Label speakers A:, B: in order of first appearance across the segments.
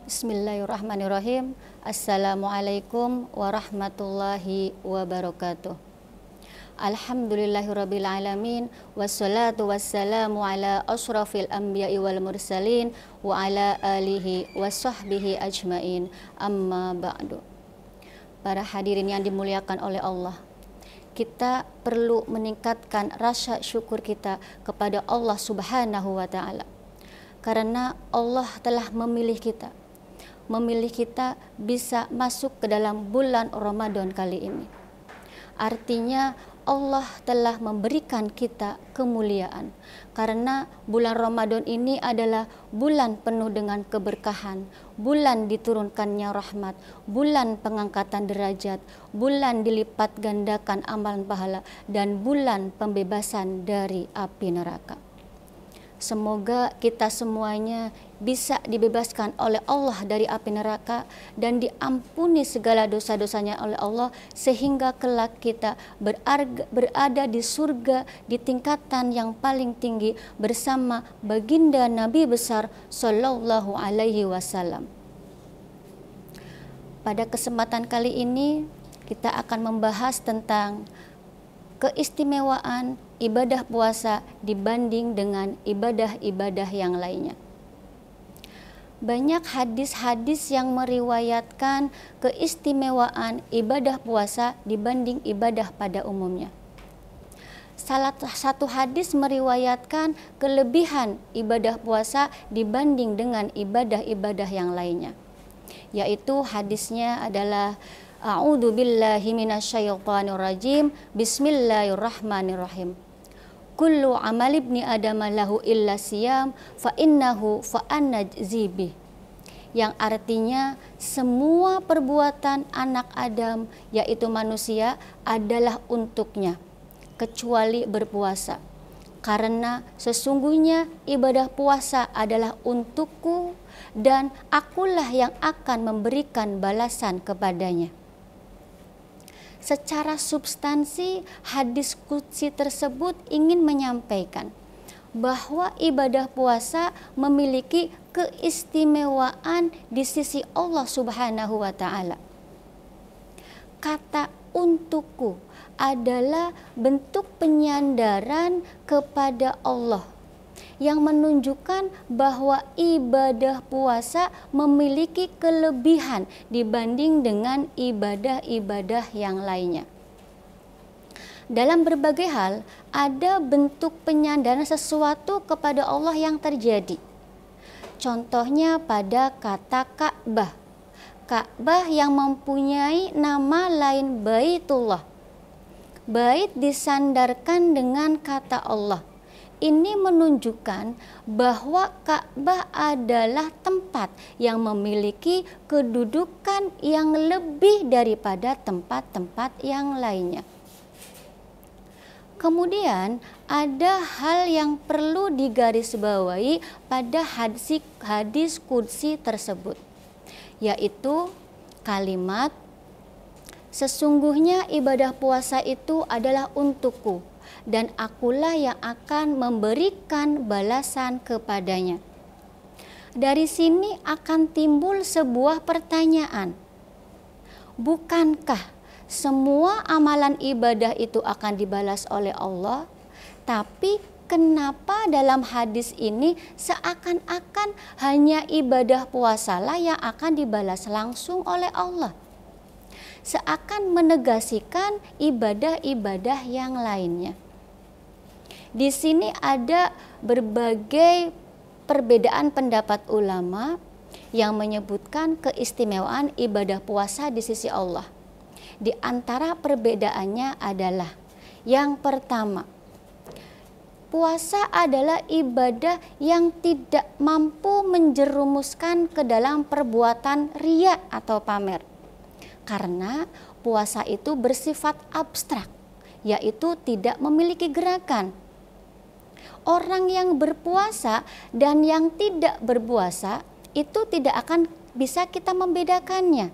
A: Bismillahirrahmanirrahim. Assalamualaikum warahmatullahi wabarakatuh. Alhamdulillahirabbil alamin, wassalatu wassalamu ala asyrafil anbiya'i wal mursalin wa ala alihi washabbihi ajmain. Amma ba'du. Para hadirin yang dimuliakan oleh Allah, kita perlu meningkatkan rasa syukur kita kepada Allah Subhanahu wa taala. Karena Allah telah memilih kita bisa masuk ke dalam bulan Ramadan kali ini. Artinya Allah telah memberikan kita kemuliaan, karena bulan Ramadan ini adalah bulan penuh dengan keberkahan, bulan diturunkannya rahmat, bulan pengangkatan derajat, bulan dilipat gandakan amalan pahala, dan bulan pembebasan dari api neraka. Semoga kita semuanya bisa dibebaskan oleh Allah dari api neraka dan diampuni segala dosa-dosanya oleh Allah, sehingga kelak kita berada di surga di tingkatan yang paling tinggi bersama baginda Nabi besar Sallallahu Alaihi Wasallam. Pada kesempatan kali ini kita akan membahas tentang keistimewaan ibadah puasa dibanding dengan ibadah-ibadah yang lainnya. Banyak hadis-hadis yang meriwayatkan keistimewaan ibadah puasa dibanding ibadah pada umumnya. Salah satu hadis meriwayatkan kelebihan ibadah puasa dibanding dengan ibadah-ibadah yang lainnya, yaitu hadisnya adalah A'udzu billahi minasyaitonir rajim. Bismillahirrahmanirrahim. Kullu amal ibni adam lahu illa siyam fa innahu fa anajzibi. Yang artinya semua perbuatan anak Adam, yaitu manusia, adalah untuknya kecuali berpuasa. Karena sesungguhnya ibadah puasa adalah untukku dan akulah yang akan memberikan balasan kepadanya. Secara substansi, hadis qudsi tersebut ingin menyampaikan bahwa ibadah puasa memiliki keistimewaan di sisi Allah Subhanahu wa taala. Kata untukku adalah bentuk penyandaran kepada Allah yang menunjukkan bahwa ibadah puasa memiliki kelebihan dibanding dengan ibadah-ibadah yang lainnya. Dalam berbagai hal, ada bentuk penyandaran sesuatu kepada Allah yang terjadi. Contohnya pada kata Ka'bah. Ka'bah yang mempunyai nama lain Baitullah. Bait disandarkan dengan kata Allah. Ini menunjukkan bahwa Ka'bah adalah tempat yang memiliki kedudukan yang lebih daripada tempat-tempat yang lainnya. Kemudian ada hal yang perlu digarisbawahi pada hadis qudsi tersebut, yaitu kalimat sesungguhnya ibadah puasa itu adalah untukku dan akulah yang akan memberikan balasan kepadanya. Dari sini akan timbul sebuah pertanyaan. Bukankah semua amalan ibadah itu akan dibalas oleh Allah? Tapi kenapa dalam hadis ini seakan-akan hanya ibadah puasalah yang akan dibalas langsung oleh Allah? Seakan menegaskan ibadah-ibadah yang lainnya. Di sini ada berbagai perbedaan pendapat ulama yang menyebutkan keistimewaan ibadah puasa di sisi Allah. Di antara perbedaannya adalah yang pertama, puasa adalah ibadah yang tidak mampu menjerumuskan ke dalam perbuatan riya atau pamer. Karena puasa itu bersifat abstrak, yaitu tidak memiliki gerakan. Orang yang berpuasa dan yang tidak berpuasa itu tidak akan bisa kita membedakannya.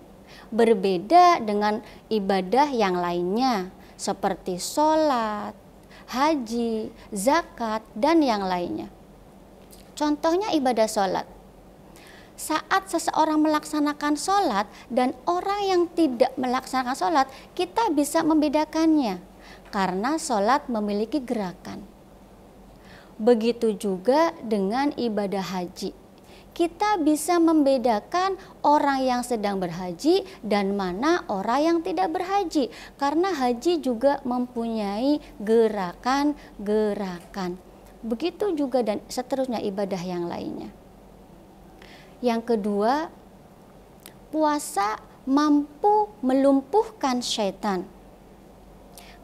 A: Berbeda dengan ibadah yang lainnya seperti sholat, haji, zakat, dan yang lainnya. Contohnya ibadah sholat. saat seseorang melaksanakan sholat dan orang yang tidak melaksanakan sholat, kita bisa membedakannya karena sholat memiliki gerakan. Begitu juga dengan ibadah haji. Kita bisa membedakan orang yang sedang berhaji dan mana orang yang tidak berhaji, karena haji juga mempunyai gerakan-gerakan. Begitu juga dan seterusnya ibadah yang lainnya. Yang kedua, puasa mampu melumpuhkan syaitan.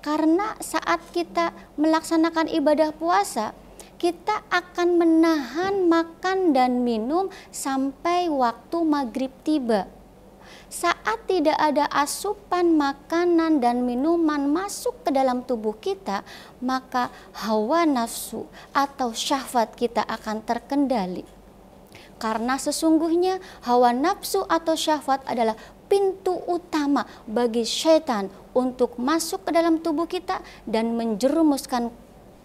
A: Karena saat kita melaksanakan ibadah puasa, kita akan menahan makan dan minum sampai waktu maghrib tiba. Saat tidak ada asupan makanan dan minuman masuk ke dalam tubuh kita, maka hawa nafsu atau syahwat kita akan terkendali. Karena sesungguhnya hawa nafsu atau syahwat adalah pintu utama bagi syaitan untuk masuk ke dalam tubuh kita dan menjerumuskan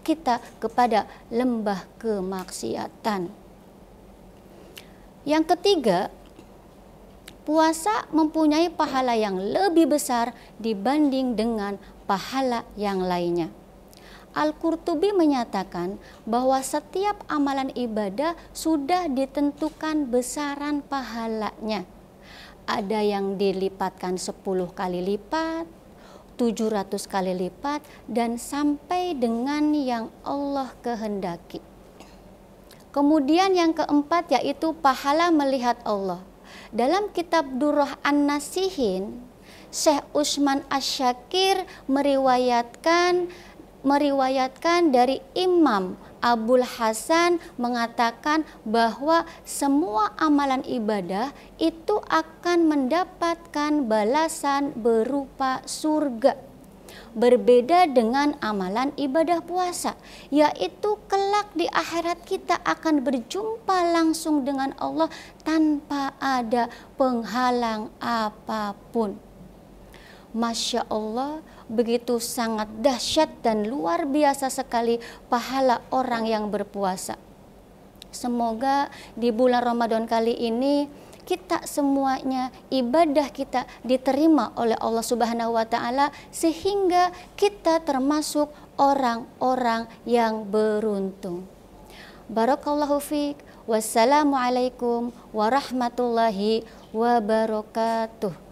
A: kita kepada lembah kemaksiatan. Yang ketiga, puasa mempunyai pahala yang lebih besar dibanding dengan pahala yang lainnya. Al-Qurtubi menyatakan bahwa setiap amalan ibadah sudah ditentukan besaran pahalanya. Ada yang dilipatkan 10 kali lipat, 700 kali lipat, dan sampai dengan yang Allah kehendaki. Kemudian yang keempat yaitu pahala melihat Allah. Dalam kitab Durrah An-Nasihin, Syekh Utsman Asy-Syakir meriwayatkan dari Imam Abul Hasan mengatakan bahwa semua amalan ibadah itu akan mendapatkan balasan berupa surga. Berbeda dengan amalan ibadah puasa, yaitu kelak di akhirat kita akan berjumpa langsung dengan Allah tanpa ada penghalang apapun. Masya Allah, begitu sangat dahsyat dan luar biasa sekali pahala orang yang berpuasa. Semoga di bulan Ramadan kali ini kita semuanya, ibadah kita diterima oleh Allah Subhanahu wa Ta'ala, sehingga kita termasuk orang-orang yang beruntung. Barakallahu fiik. Wassalamualaikum warahmatullahi wabarakatuh.